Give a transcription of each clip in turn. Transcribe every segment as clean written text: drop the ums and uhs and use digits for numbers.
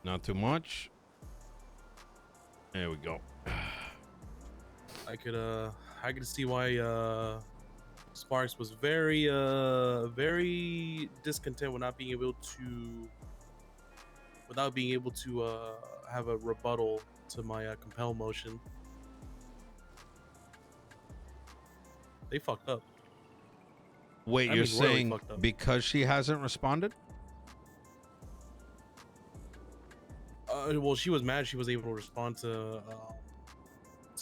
Not too much. There we go. I could see why Sparks was very discontent with not being able to have a rebuttal to my compel motion. They fucked up. Wait, you're saying fucked up. because she hasn't responded? Well, she was mad she was able to respond to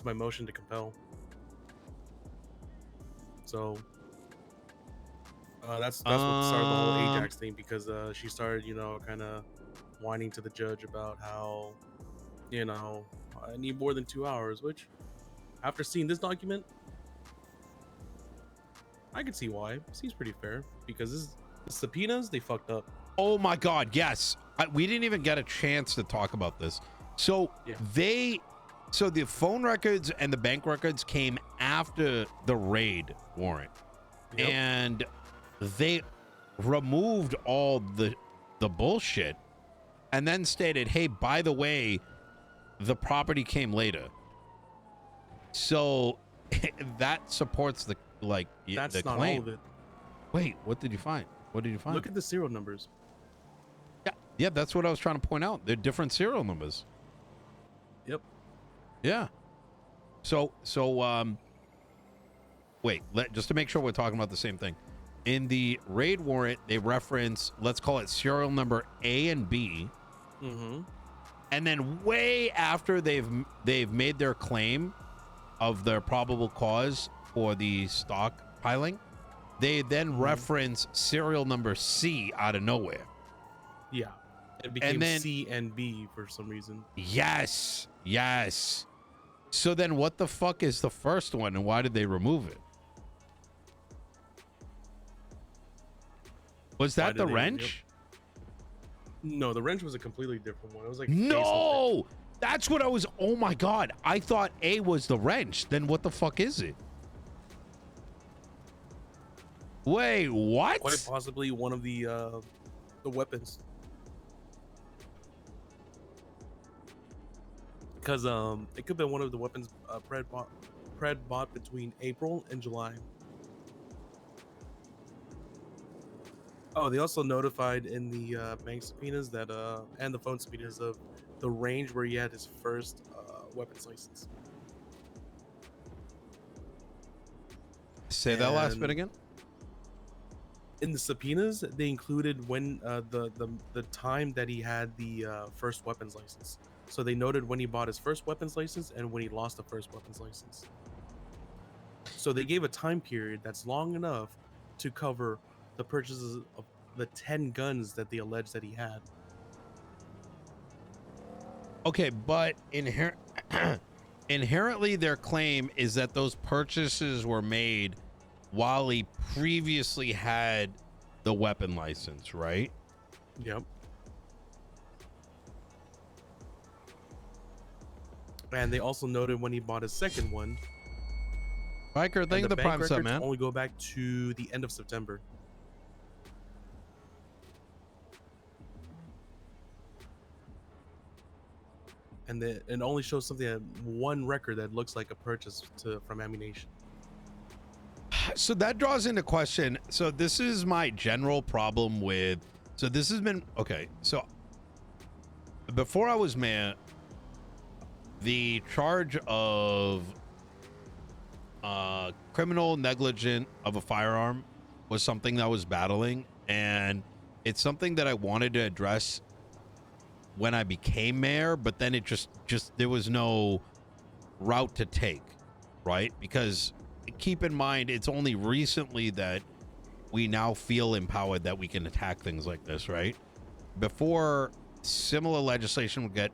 my motion to compel. So that's what started the whole Ajax thing, because she started, kind of whining to the judge about how, I need more than 2 hours, which after seeing this document, I could see why. Seems pretty fair, because the subpoenas, they fucked up. Oh my God, yes. We didn't even get a chance to talk about this. So yeah. So the phone records and the bank records came after the raid warrant. Yep. And they removed all the bullshit and then stated, hey, by the way, the property came later. So that supports the That's the not claim. all of it. Wait, what did you find? What did you find? Look at the serial numbers. Yeah, that's what I was trying to point out. They're different serial numbers. Yep. Yeah. So wait, just to make sure we're talking about the same thing. In the raid warrant, they reference, let's call it serial number A and B. Mm-hmm. And then way after they've made their claim of their probable cause for the stockpiling, they then reference serial number C out of nowhere. Yeah. It became C and B for some reason. Yes. Yes. So then what the fuck is the first one, and why did they remove it? Was that the wrench? No, the wrench was a completely different one. It was like no, that's what I was. Oh my God, I thought A was the wrench. Then what the fuck is it? Wait, what? Quite possibly one of the weapons. Because it could have been one of the weapons Pred bought between April and July. Oh, they also notified in the bank subpoenas that and the phone subpoenas of the range where he had his first weapons license. Say that last bit again. In the subpoenas, they included when the time that he had the first weapons license. So they noted when he bought his first weapons license and when he lost the first weapons license. So they gave a time period that's long enough to cover the purchases of the 10 guns that they alleged that he had. Okay, but inherently their claim is that those purchases were made while he previously had the weapon license, right? Yep. And they also noted when he bought his second one. Biker, thank you the prime sub, man. Only go back to the end of September. And it only shows something at one record that looks like a purchase from ammunition. So that draws into question. So this is my general problem with. So this has been okay. So before I was mayor, the charge of criminal negligence of a firearm was something that I was battling, and it's something that I wanted to address when I became mayor, but then it just there was no route to take, right? Because keep in mind, it's only recently that we now feel empowered that we can attack things like this, right? Before, similar legislation would get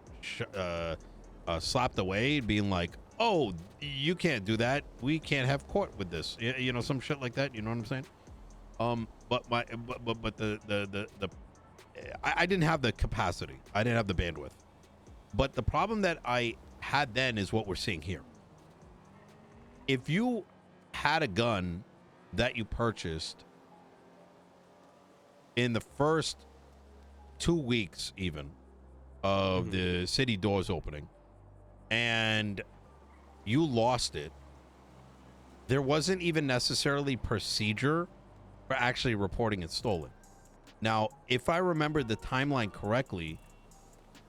slapped away, being like, oh, you can't do that, we can't have court with this, you know, some shit like that, you know what I'm saying? But I didn't have the capacity, I didn't have the bandwidth. But the problem that I had then is what we're seeing here. If you had a gun that you purchased in the first 2 weeks even of the city doors opening, and you lost it, there wasn't even necessarily procedure for actually reporting it stolen. Now, if I remember the timeline correctly,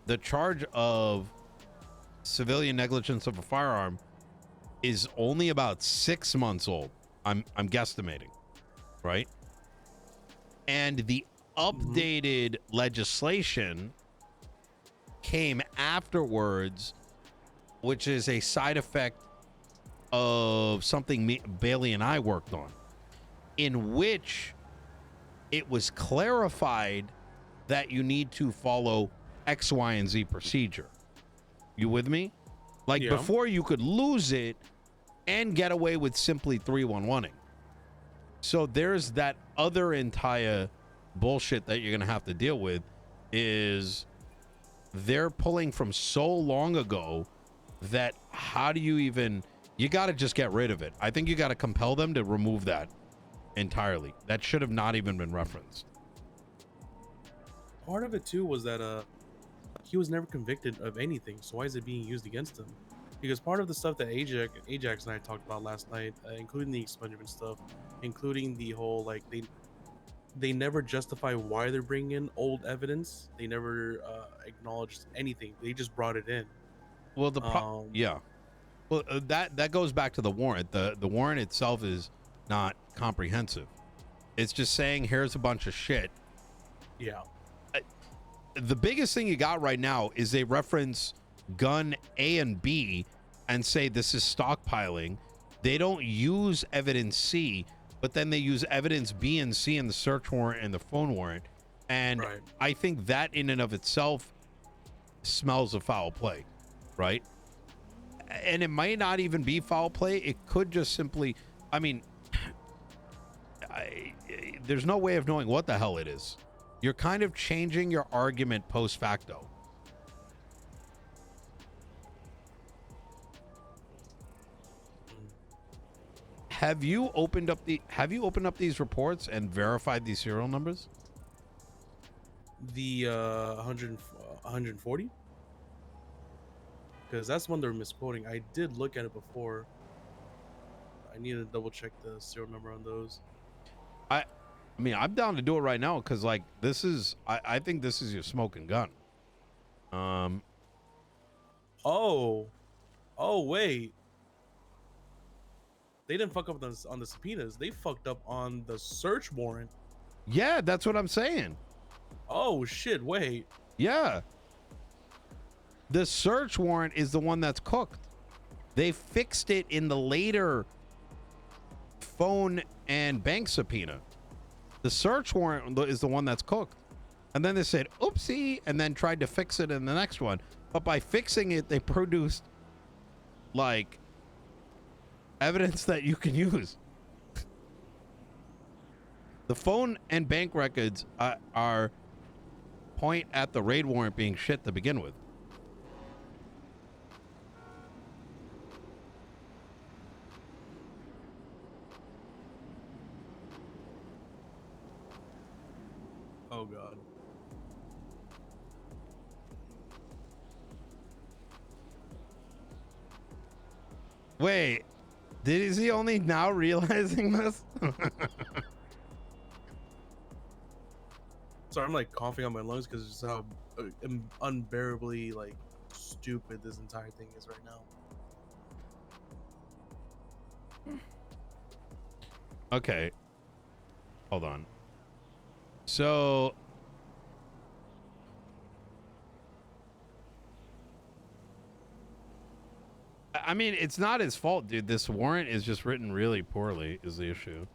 the charge of civilian negligence of a firearm is only about 6 months old. I'm guesstimating, right? And the updated legislation came afterwards, which is a side effect of something Bailey and I worked on, in which it was clarified that you need to follow X, Y, and Z procedure. You with me? Like before, you could lose it and get away with simply 311ing. So there's that other entire bullshit that you're gonna have to deal with. Is they're pulling from so long ago that how do you even? You got to just get rid of it. I think you got to compel them to remove that entirely. That should have not even been referenced. Part of it too was that he was never convicted of anything, so why is it being used against him? Because part of the stuff that Ajax and I talked about last night, including the expungement stuff, including the whole like they never justify why they're bringing in old evidence. They never acknowledged anything. They just brought it in. Well, yeah. Well, that goes back to the warrant. The warrant itself is not comprehensive. It's just saying here's a bunch of shit. Yeah. The biggest thing you got right now is they reference gun A and B and say this is stockpiling. They don't use evidence C, but then they use evidence B and C in the search warrant and the phone warrant. And I think that in and of itself smells of foul play, right? And it might not even be foul play. It could just simply, I mean, there's no way of knowing what the hell it is. You're kind of changing your argument post facto. Have you opened up these reports and verified these serial numbers? The 140? Because that's one they're misquoting. I did look at it before. I need to double check the serial number on those. I mean, I'm down to do it right now because, like, this is, I think this is your smoking gun. Oh, wait. They didn't fuck up on the subpoenas. They fucked up on the search warrant. Yeah, that's what I'm saying. Oh, shit, wait. Yeah. The search warrant is the one that's cooked. They fixed it in the later phone and bank subpoena. The search warrant is the one that's cooked. And then they said, oopsie, and then tried to fix it in the next one. But by fixing it, they produced, like, evidence that you can use. The phone and bank records are point at the raid warrant being shit to begin with. Oh, God. Wait, is he only now realizing this? Sorry, I'm like coughing on my lungs because it's just how unbearably like stupid this entire thing is right now. Okay. Hold on. So I mean, it's not his fault, dude. This warrant is just written really poorly is the issue.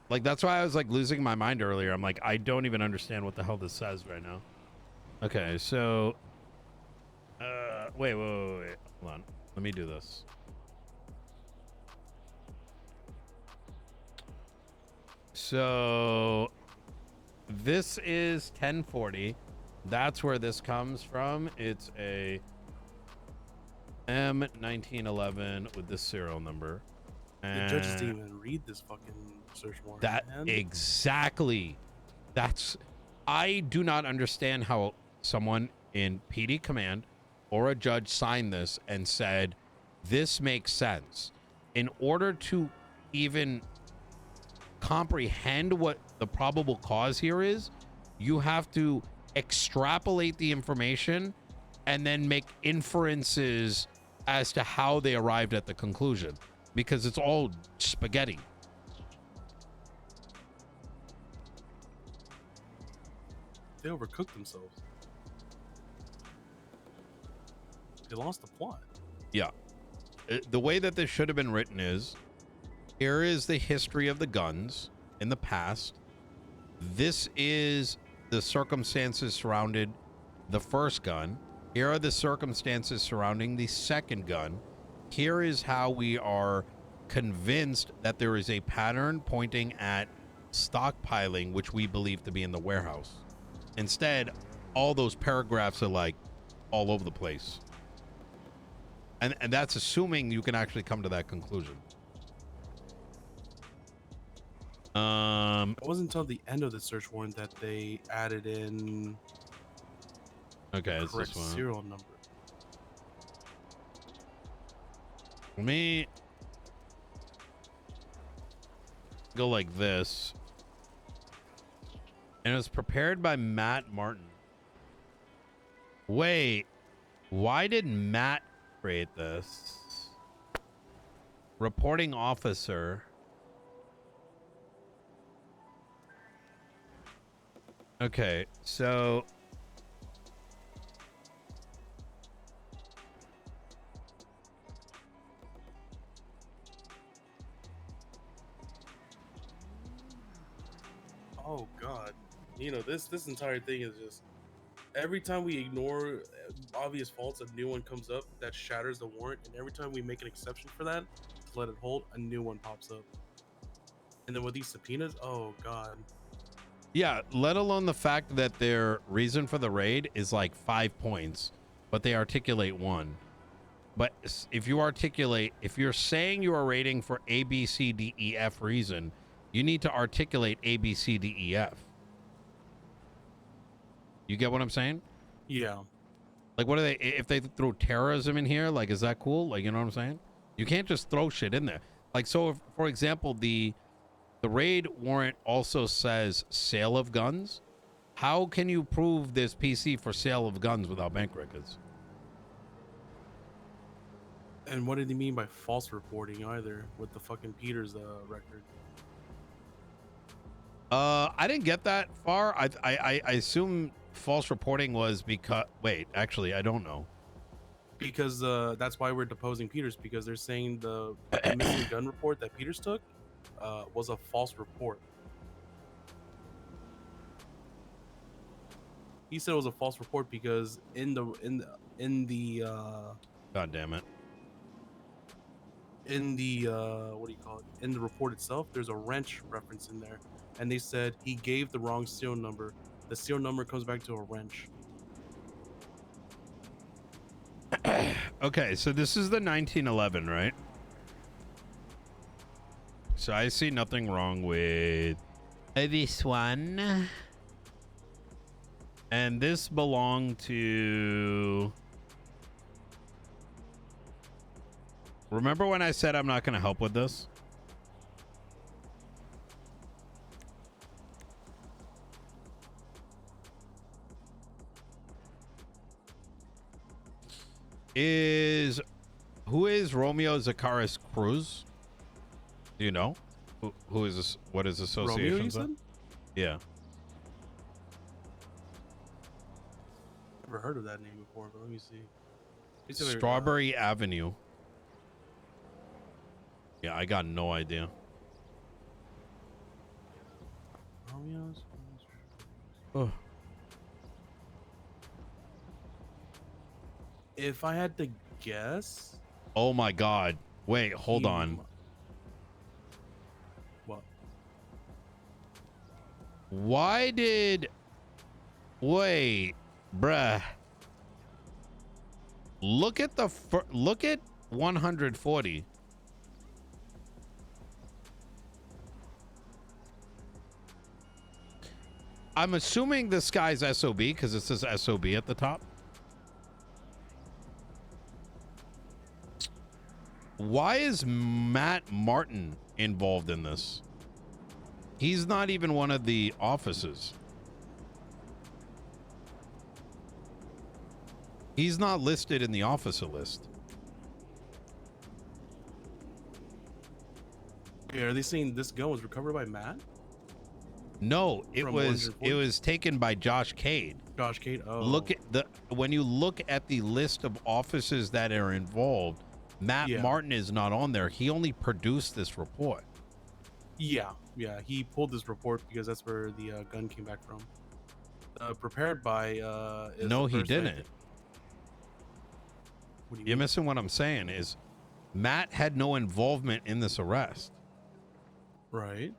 Like, that's why I was like losing my mind earlier. I'm like, I don't even understand what the hell this says right now. Okay, so wait. Hold on. Let me do this. So this is 1040. That's where this comes from. It's a M1911 with this serial number. The judges didn't even read this fucking search warrant. Exactly. That's I do not understand how someone in PD command or a judge signed this and said, this makes sense. In order to even comprehend what the probable cause here is, you have to extrapolate the information and then make inferences as to how they arrived at the conclusion, because it's all spaghetti. They overcooked themselves. They lost the plot. Yeah. The way that this should have been written is, here is the history of the guns in the past. This is the circumstances surrounded the first gun. Here are the circumstances surrounding the second gun. Here is how we are convinced that there is a pattern pointing at stockpiling, which we believe to be in the warehouse. Instead, all those paragraphs are like all over the place. And that's assuming you can actually come to that conclusion. It wasn't until the end of the search warrant that they added in Okay, it's correct this one. serial number. Let me go like this. And it was prepared by Matt Martin. Wait, why did Matt create this? Reporting officer. Okay, so Oh god, Nino, this entire thing is just every time we ignore obvious faults, a new one comes up that shatters the warrant, and every time we make an exception for that to let it hold, a new one pops up. And then with these subpoenas, oh god. yeah, let alone the fact that their reason for the raid is like 5 points, but they articulate 1. But if you're saying you are raiding for A, B, C, D, E, F reason, you need to articulate A, B, C, D, E, F. You get what I'm saying? Yeah. Like, what are they, if they throw terrorism in here, like, is that cool? Like, you know what I'm saying? You can't just throw shit in there. Like, so if, for example, the raid warrant also says sale of guns. How can you prove this PC for sale of guns without bank records? And what did he mean by false reporting either with the fucking Peters record? I didn't get that far. I assume false reporting was because, wait, actually, I don't know. Because that's why we're deposing Peters, because they're saying the missing gun report that Peters took was a false report. He said it was a false report because in the God damn it. what do you call it? In the report itself, there's a wrench reference in there, and they said he gave the wrong serial number. The serial number comes back to a wrench. Okay, so this is the 1911, right? So I see nothing wrong with this one. And this belonged to... Remember when I said I'm not going to help with this? Who is Romeo Zacharias Cruz? Do you know? Who is this? What is association? Romeo, you said? Yeah. Never heard of that name before, but let me see. Strawberry Avenue. Yeah, I got no idea. Romeo's. Oh. If I had to guess, Oh my God. Wait, hold he on. What? Why did... Wait, bruh. Look at the... Look at 140. I'm assuming this guy's SOB because it says SOB at the top. Why is Matt Martin involved in this? He's not even one of the officers. He's not listed in the officer list. Okay, are they saying this gun was recovered by Matt? No, it From was 140? taken by Josh Cade. Josh Cade? Oh. Look at when you look at the list of officers that are involved, Matt Yeah. Martin is not on there. He only produced this report. Yeah, he pulled this report because that's where the gun came back from. Prepared by is No, the he person I didn't. think- What do you You're mean? missing what I'm saying is Matt had no involvement in this arrest. Right.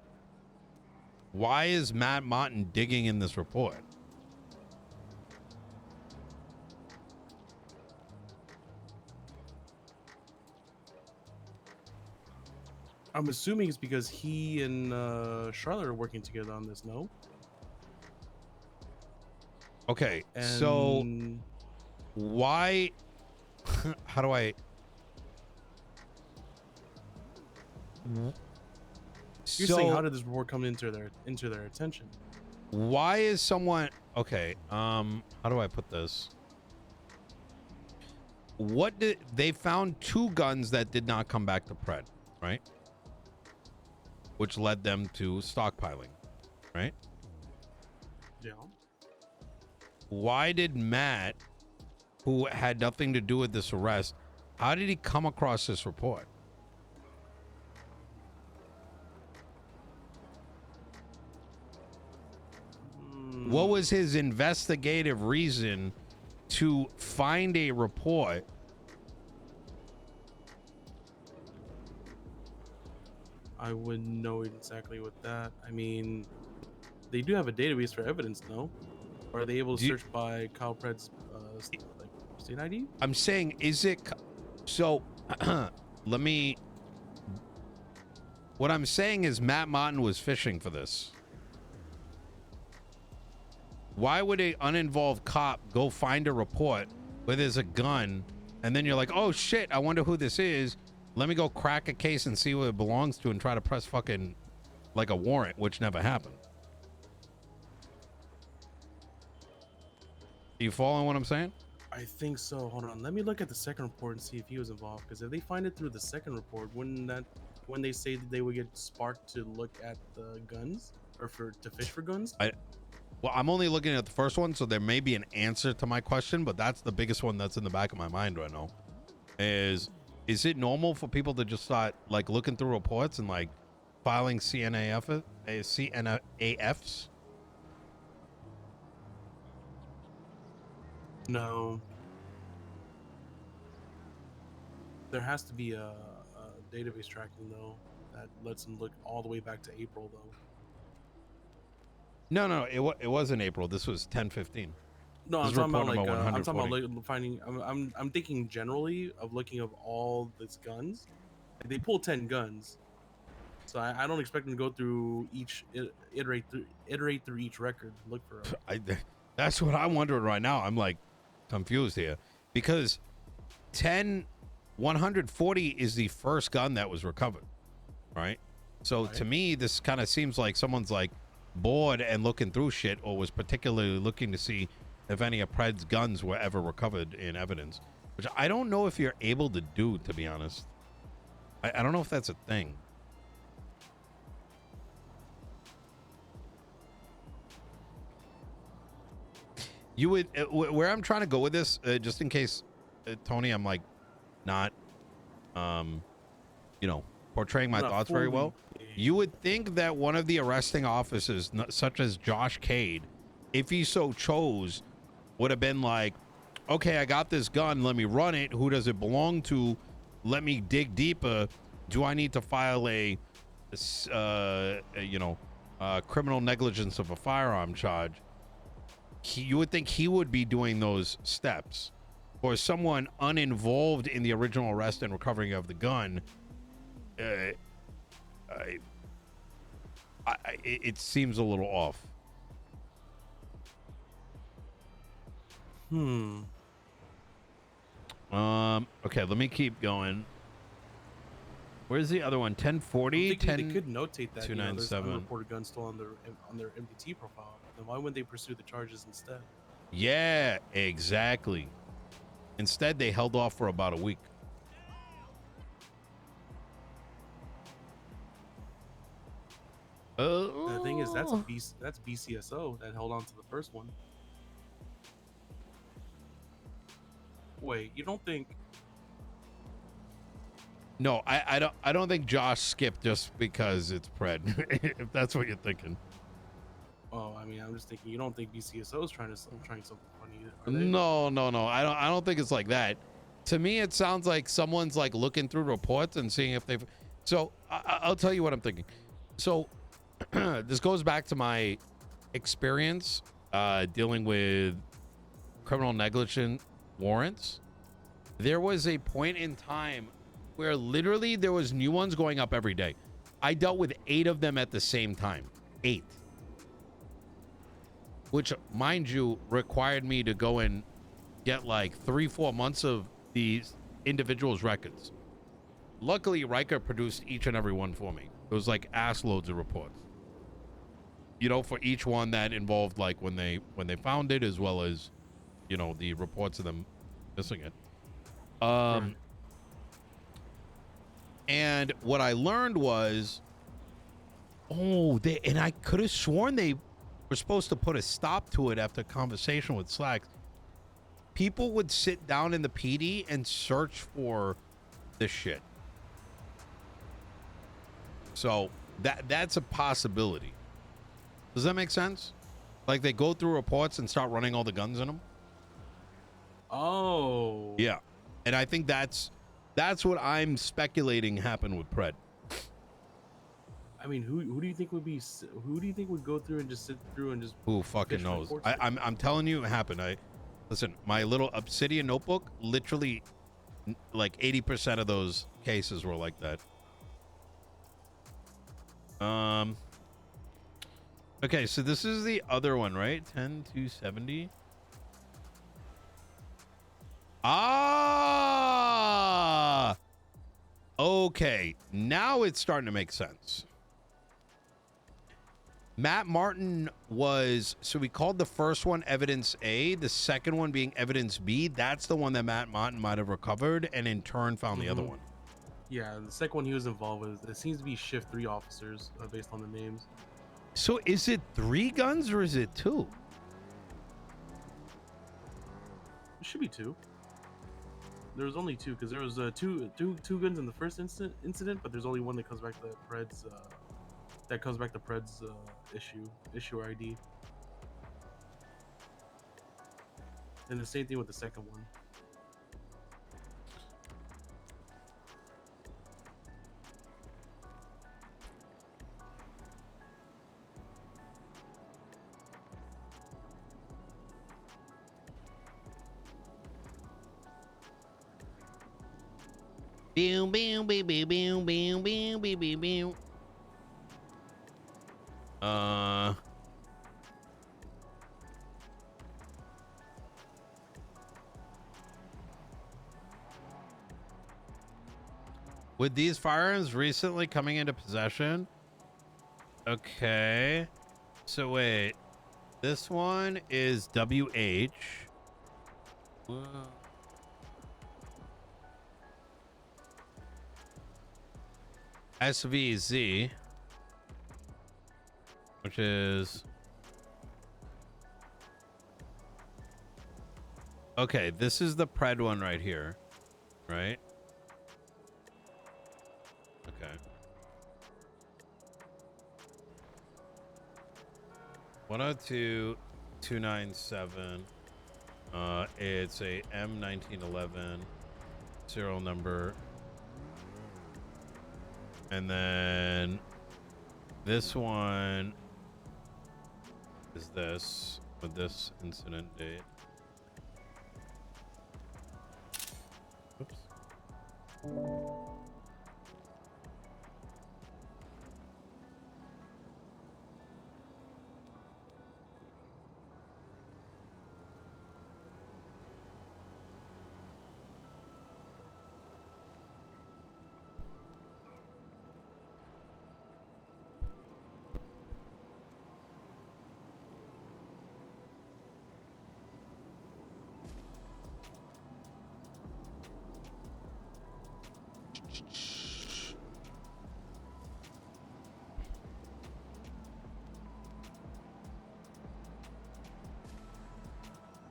Why is Matt Martin digging in this report? I'm assuming it's because he and Charlotte are working together on this, no? Okay, so And why how do I you're so saying how did this report come into their attention? why is someone okay, how do I put this? What did they found 2 guns that did not come back to Pred, right? Which led them to stockpiling, right? Yeah. Why did Matt, who had nothing to do with this arrest, how did he come across this report? What was his investigative reason to find a report? I wouldn't know exactly what that. I mean, they do have a database for evidence, no? Or are they able to Do you- search by Kyle Pred's like state ID? I'm saying, is it so? Let me. What I'm saying is Matt Martin was fishing for this. Why would a uninvolved cop go find a report where there's a gun and then you're like, oh shit, I wonder who this is. Let me go crack a case and see what it belongs to and try to press fucking like a warrant, which never happened. You following what I'm saying? I think so. Hold on. Let me look at the second report and see if he was involved. Because if they find it through the second report, wouldn't that when they say that they would get sparked to look at the guns or to fish for guns? Well, I'm only looking at the first one, so there may be an answer to my question, but that's the biggest one that's in the back of my mind right now. Is it normal for people to just start like looking through reports and like filing CNAFs? No. There has to be a database tracking though that lets them look all the way back to April though. No, it wasn't April. This was 10/15. No, I'm This is talking about report like number I'm talking about 140. like, finding. I'm thinking generally of looking of all these guns. Like, they pulled 10 guns, so I don't expect them to go through each iterate through each record to look for. That's what I'm wondering right now. I'm like confused here because 140 is the first gun that was recovered, right? So Right. to me, this kind of seems like someone's like bored and looking through shit, or was particularly looking to see if any of Pred's guns were ever recovered in evidence, which I don't know if you're able to do, to be honest. I don't know if that's a thing. You would where I'm trying to go with this, just in case, Tony, I'm like not, portraying my Not thoughts very fully well. You would think that one of the arresting officers, such as Josh Cade, if he so chose, would have been like, okay, I got this gun, let me run it. Who does it belong to? Let me dig deeper. Do I need to file a criminal negligence of a firearm charge? You would think he would be doing those steps. Or someone uninvolved in the original arrest and recovering of the gun, it seems a little off. Hmm. Okay, let me keep going. Where's the other one? I'm 1040, thinking they could notate that, you know, there's 297. unreported guns still on their MDT profile. Then why wouldn't they pursue the charges instead? Yeah, exactly. Instead, they held off for about a week. The thing is, that's Oh. that's BCSO that held on to the first one. Wait, you don't think? No, I don't think Josh skipped just because it's Pred. If that's what you're thinking. Oh, I mean, I'm just thinking. You don't think BCSO is trying something funny, are they? No. I don't think it's like that. To me, it sounds like someone's like looking through reports and seeing if they've. So I'll tell you what I'm thinking. So this goes back to my experience dealing with criminal negligence warrants. There was a point in time where literally there was new ones going up every day. I dealt with 8 of them at the same time. 8. Which, mind you, required me to go and get like 3-4 months of these individuals' records. Luckily, Riker produced each and every one for me. It was like ass loads of reports. You know, for each one that involved like when they found it, as well as, you know, the reports of them missing it. Right. And what I learned was, and I could have sworn they were supposed to put a stop to it after a conversation with Slacks. People would sit down in the PD and search for this shit. So that's a possibility. Does that make sense? Like they go through reports and start running all the guns in them? Oh. Yeah. And I think that's what I'm speculating happened with Pred. I mean, who do you think would be? Who do you think would go through and just sit through and just? Who fucking fish knows? reports? I'm telling you, it happened. Listen, my little Obsidian notebook, literally, like 80% of those cases were like that. Okay, so this is the other one, right? 10-270. Ah! Okay, now it's starting to make sense. Matt Martin was, so we called the first one evidence A, the second one being evidence B. That's the one that Matt Martin might have recovered and in turn found the other one. Yeah, the second one he was involved with, it seems to be shift 3 officers based on the names. So is it 3 guns or is it 2? It should be 2. There was only 2 because there was two guns in the first incident, but there's only one that comes back to Pred's issue ID. And the same thing with the second one. Boom, boom, boom, boom, boom, boom, boom, boom, boom, boom. With these firearms recently coming into possession. Okay. So wait. This one is WH. SVZ, which is okay. This is the Pred one right here, right? Okay. 102-297. It's a M1911 serial number. And then this one is this with this incident date. Oops.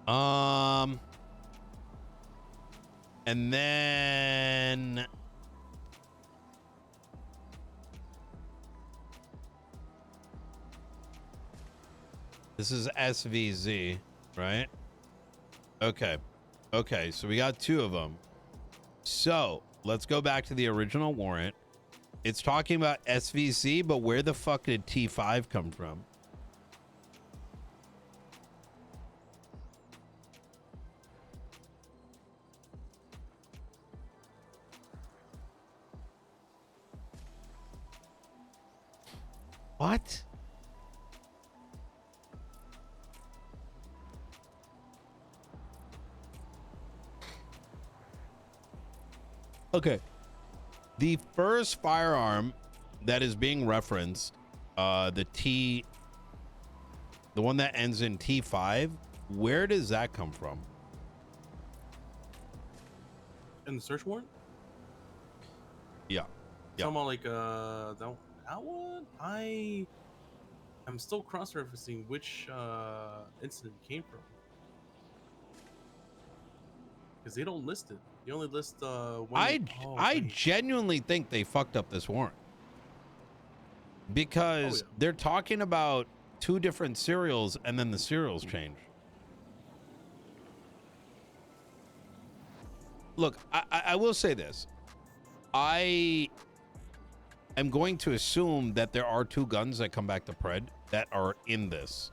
And then this is SVZ, right? Okay. Okay, so we got 2 of them. So let's go back to the original warrant. It's talking about SVC, but where the fuck did T5 come from? What? Okay. The first firearm that is being referenced, the one that ends in T5, where does that come from? In the search warrant? Yeah. Yeah. Someone like that one? I'm still cross-referencing which incident it came from. Because they don't list it. They only list I genuinely think they fucked up this warrant. Because they're talking about 2 different serials and then the serials change. Look, I will say this. I am going to assume that there are 2 guns that come back to Pred that are in this.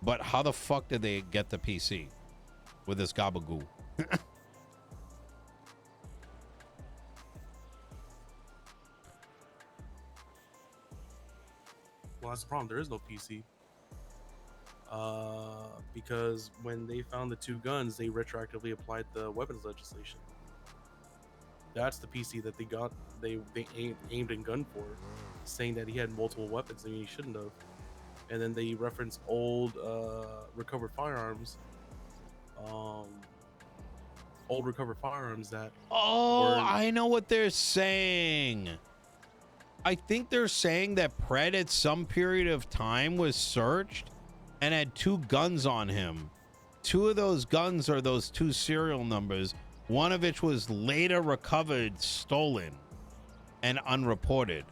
But how the fuck did they get the PC with this gabagoo? Well, that's the problem. There is no PC. Because when they found the 2 guns, they retroactively applied the weapons legislation. That's the PC that they got. They aimed and gunned for, saying that he had multiple weapons and he shouldn't have. And then they reference old recovered firearms. Old recovered firearms that. Oh, I know what they're saying. I think they're saying that Pred at some period of time was searched and had 2 guns on him. 2 of those guns are those 2 serial numbers, one of which was later recovered, stolen, and unreported.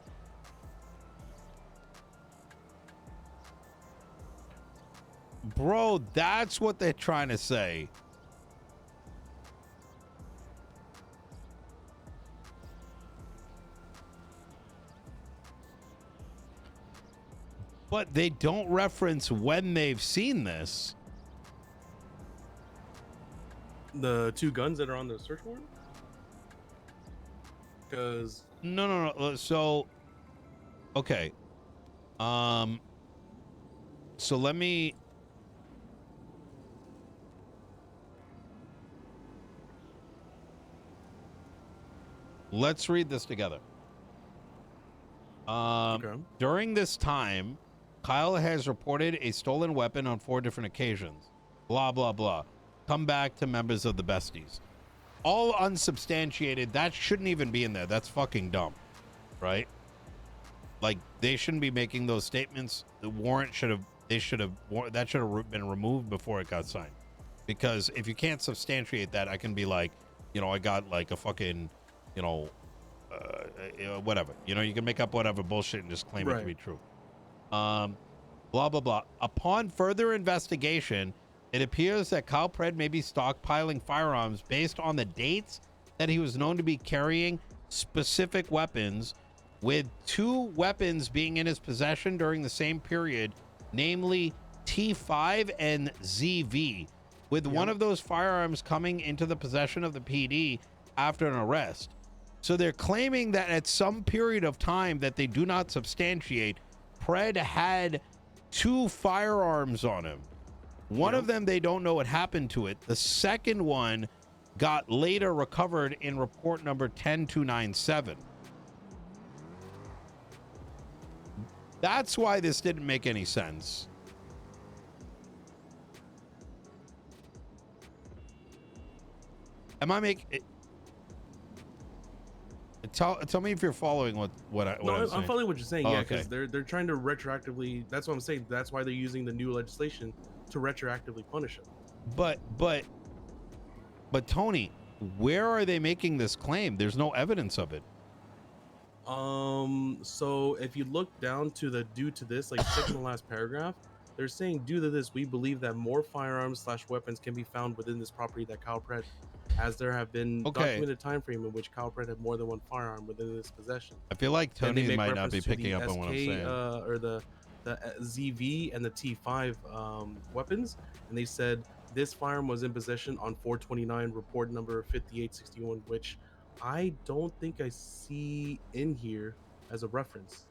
Bro, that's what they're trying to say. But they don't reference when they've seen this. The 2 guns that are on the search warrant? Because no. So, okay. So let me. Let's read this together. Okay. During this time, Kyle has reported a stolen weapon on 4 different occasions. Blah, blah, blah. Come back to members of the besties. All unsubstantiated. That shouldn't even be in there. That's fucking dumb. Right? Like, they shouldn't be making those statements. The warrant should have, that should have been removed before it got signed. Because if you can't substantiate that, I can be like, you know, I got like a fucking, you know, whatever. You know, you can make up whatever bullshit and just claim it to be true. Blah, blah, blah. Upon further investigation, it appears that Kyle Pred may be stockpiling firearms based on the dates that he was known to be carrying specific weapons, with 2 weapons being in his possession during the same period, namely T5 and ZV, with one of those firearms coming into the possession of the PD after an arrest. So they're claiming that at some period of time that they do not substantiate, Pred had 2 firearms on him. One of them, they don't know what happened to it. The second one got later recovered in report number 10297. That's why this didn't make any sense. Am I making it? Tell me if you're following what I'm saying. I'm following what you're saying. Oh, yeah, okay. because they're trying to retroactively. That's what I'm saying. That's why they're using the new legislation to retroactively punish him. But Tony, where are they making this claim? There's no evidence of it. So if you look down to the due to this, like second to last paragraph, they're saying due to this, we believe that more firearms / weapons can be found within this property that Kyle Pratt, as there have been documented time frame in which Kyle Pratt had more than one firearm within his possession. I feel like Then they Tony make might not reference be to picking the up on what I'm saying. Or the ZV and the T5 weapons, and they said this firearm was in possession on 429, report number 5861, which I don't think I see in here as a reference.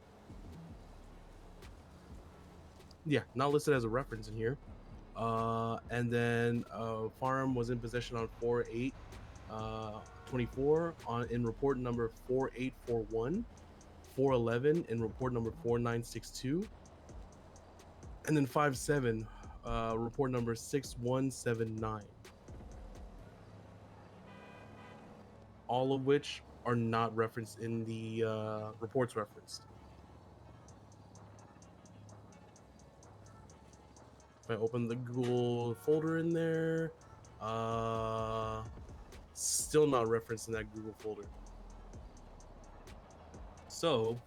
Yeah, not listed as a reference in here. And then firearm was in possession on 4/8/24 in report number 4841, 4/11 in report number 4962, and then 5/7 report number 6179. All of which are not referenced in the reports referenced. If I open the Google folder in there, still not referenced in that Google folder. So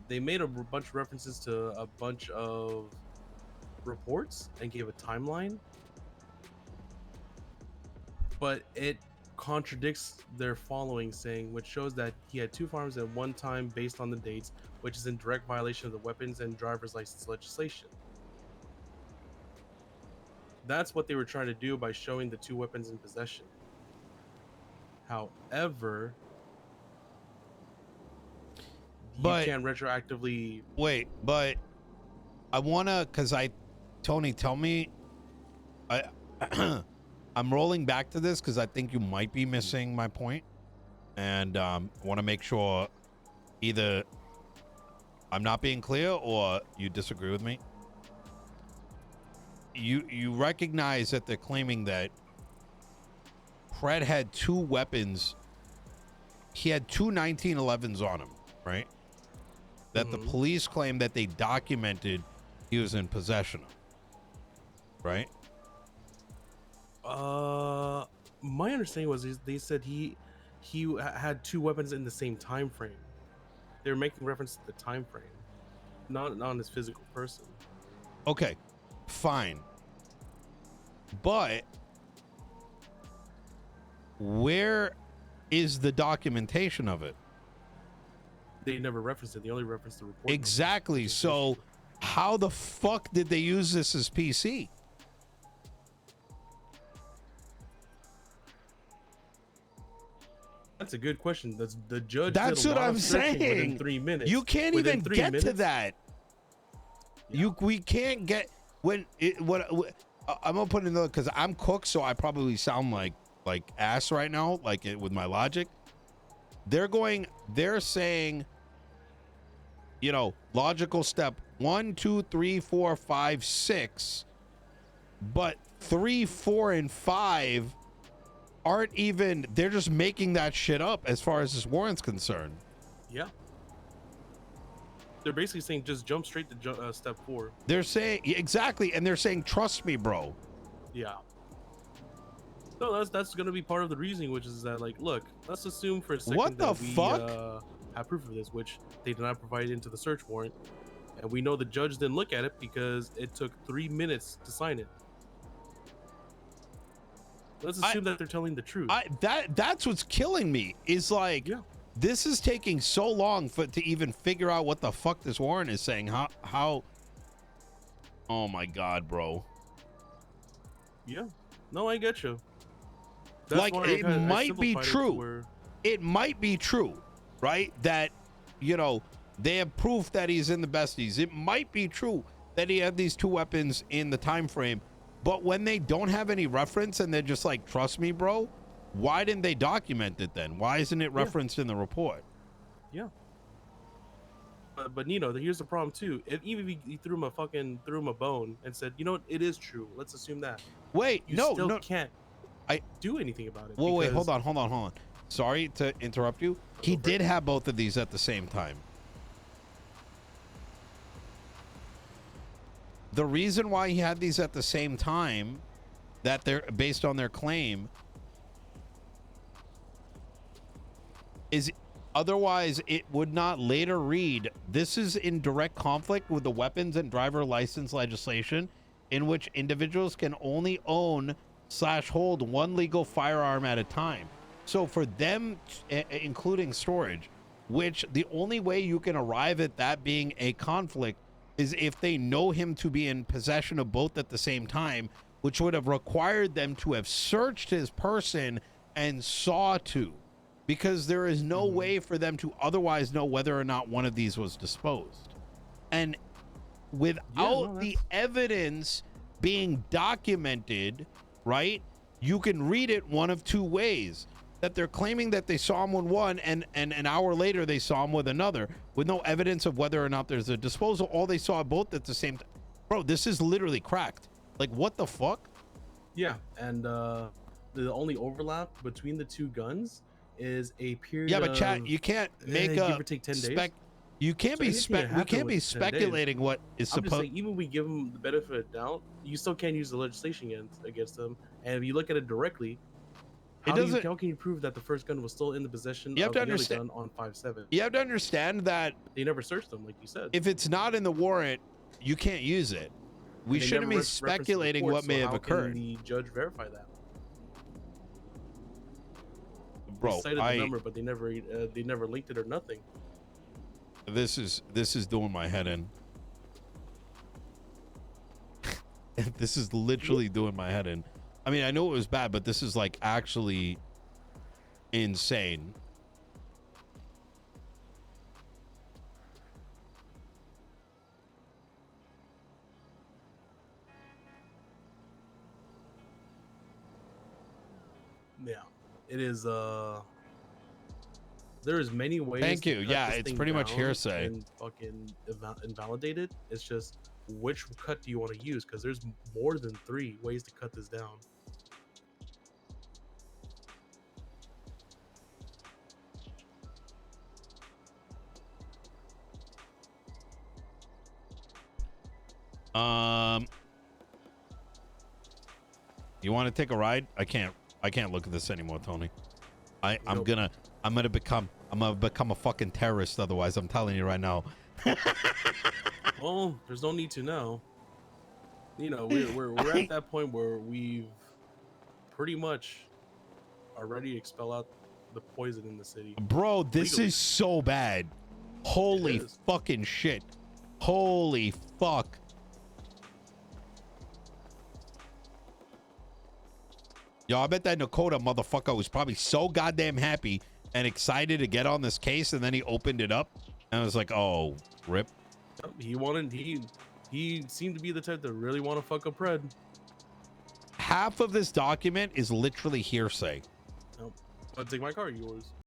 they made a bunch of references to a bunch of reports and gave a timeline, but it contradicts their following, saying which shows that he had 2 firearms at one time based on the dates, which is in direct violation of the weapons and driver's license legislation. That's what they were trying to do by showing the 2 weapons in possession. However, you can't retroactively wait, but I wanna, because Tony, tell me, I'm rolling back to this because I think you might be missing my point, and I want to make sure either I'm not being clear or you disagree with me. You recognize that they're claiming that Fred had 2 weapons. He had 2 1911s on him, right? That the police claim that they documented he was in possession of, right? My understanding was they said he had 2 weapons in the same time frame. They were making reference to the time frame, not on his physical person. Okay, fine. But where is the documentation of it? They never referenced it. They only referenced the report. Exactly. So how the fuck did they use this as PC? That's a good question. The judge. That's what I'm saying. Within 3 minutes. You can't even get to that. Yeah. We can't get when I'm gonna put another, because I'm cooked, so I probably sound like ass right now, like it with my logic. They're saying, you know, logical step 1, 2, 3, 4, 5, 6, but 3, 4, and 5 aren't even. They're just making that shit up as far as this warrant's concerned. Yeah. They're basically saying just jump straight to step 4. They're saying exactly, and they're saying trust me, bro. Yeah. No, that's gonna be part of the reasoning, which is that, like, look, let's assume for a second what the that fuck? We have proof of this, which they did not provide into the search warrant, and we know the judge didn't look at it because it took 3 minutes to sign it. Let's assume that they're telling the truth. That's what's killing me. Is like, yeah. This is taking so long to even figure out what the fuck this warrant is saying. How? Oh my god, bro. Yeah. No, I get you. That's like it might be true. It might be true, right? That, you know, they have proof that he's in the besties. It might be true that he had these 2 weapons in the time frame. But when they don't have any reference and they're just like, trust me, bro, why didn't they document it then? Why isn't it referenced in the report? Yeah. But Nino, here's the problem too. Even if he threw him a bone and said, you know what, it is true. Let's assume that. Wait, you no, still can't do anything about it. Well, wait, hold on. Sorry to interrupt you. He did have both of these at the same time. the reason why he had these at the same time, that they're based on their claim, is otherwise it would not later read, this is in direct conflict with the weapons and driver license legislation, in which individuals can only own / hold one legal firearm at a time. So for them, including storage, which the only way you can arrive at that being a conflict is if they know him to be in possession of both at the same time, which would have required them to have searched his person and saw to, because there is no way for them to otherwise know whether or not one of these was disposed. And without the evidence being documented, right, you can read it one of two ways: that they're claiming that they saw him with one, and an hour later they saw him with another, with no evidence of whether or not there's a disposal, or they saw both at the same time. Bro, this is literally cracked. Like, what the fuck? Yeah, and the only overlap between the two guns is a period. Yeah, but chat, you can't make give or take 10 days. You can't So be we can't be speculating what is supposed. Even we give them the benefit of doubt, you still can't use the legislation against them. And if you look at it directly, how can you prove that the first gun was still in the possession of the other gun on 5/7? You have to understand that they never searched them, like you said. If it's not in the warrant, you can't use it. We shouldn't be speculating what may have occurred. How can the judge verify that? Bro, they cited the number, but they never linked it or nothing. This is doing my head in. This is literally doing my head in. I mean, I know it was bad, but this is like actually insane. Yeah, it is. There is many ways. Thank you. Yeah, it's pretty much hearsay and fucking invalidated. It's just which cut do you want to use? Because there's more than 3 ways to cut this down. You want to take a ride? I can't look at this anymore, Tony. I'm gonna become a fucking terrorist otherwise. I'm telling you right now. Well, there's no need to know. You know, we're at that point where we've pretty much are ready to expel out the poison in the city. Bro, this is so bad. Holy fucking shit. Holy fuck. Yo, I bet that Nakota motherfucker was probably so goddamn happy and excited to get on this case, and then he opened it up and I was like, oh, rip. He seemed to be the type that really want to fuck up Pred. Half of this document is literally hearsay. Nope. I'll take my car, yours.